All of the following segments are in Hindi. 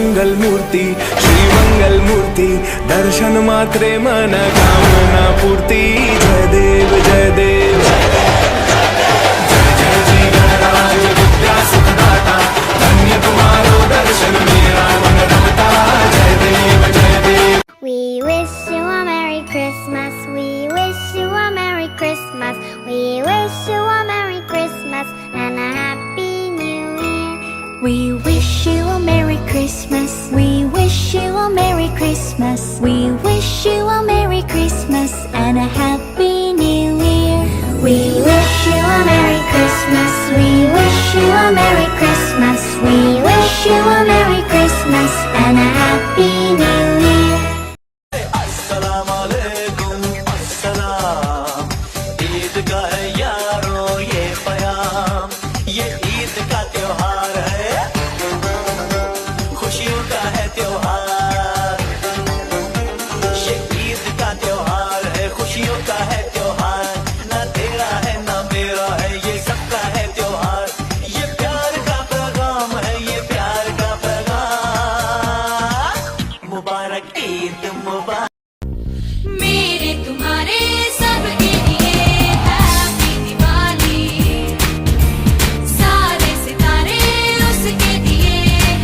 मंगल मूर्ति श्री मंगल मूर्ति दर्शन मात्रे मन कामना पूर्ति जय देव जय देव जय जय जी गणराज विद्या सुखदाता धन्य तुम्हारो दर्शन मेरा मन रमता जय देव जय देव। We wish you a Merry Christmas. We wish you a Merry Christmas. We wish you a Merry Christmas and a Happy New Year. We wish you a Merry Christmas. We wish you a Merry Christmas. We wish you a Merry Christmas and a Happy New Year. We wish you a Merry Christmas. We wish you a Merry Christmas. We wish you a Merry Christmas and a Happy New Year. अस्सलाम वालेकुम अस्सलाम। ईद का है यारो ये प्याम, ये ईद का त्योहार है, खुशियों का है त्योहार। ये ईद का त्योहार है, खुशियों का है त्योहार। ना तेरा है ना मेरा है, ये सबका है त्योहार। ये प्यार का पैगाम है, ये प्यार का पैगाम। मुबारक ईद मुबारक। मेरे तुम्हारे सबके लिए हैप्पी दिवाली। सारे सितारे उसके लिए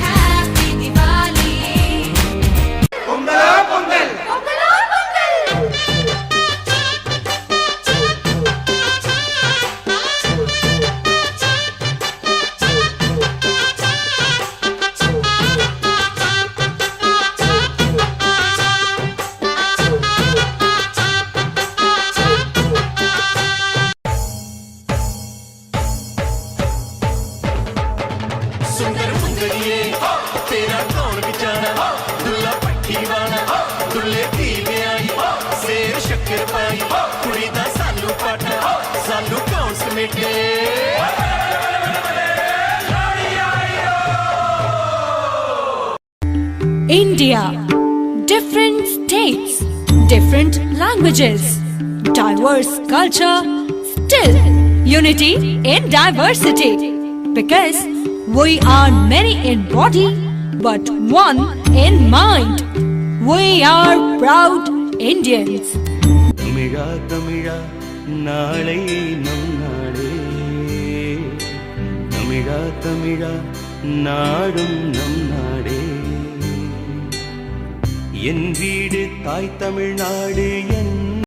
हैप्पी दिवाली। पोंगल पोंगल सुंदर मुंदरिए तेरा कौन बिचारा, दुल्ला पट्टी वाला दुल्ले धी में आई, शेर शक्कर पाई कुड़ी दा सालू पाटा, सालू कौन समेटे। India, different states, different languages, diverse culture, still unity in diversity. Because we are many in body, but one in mind. We are proud Indians. तमिழா तमिழா நாளை நம் நாடே, தமிழா தமிழா நாடும் நம் நாடே। என் வீடு தாய் தமிழ்நாடு, என்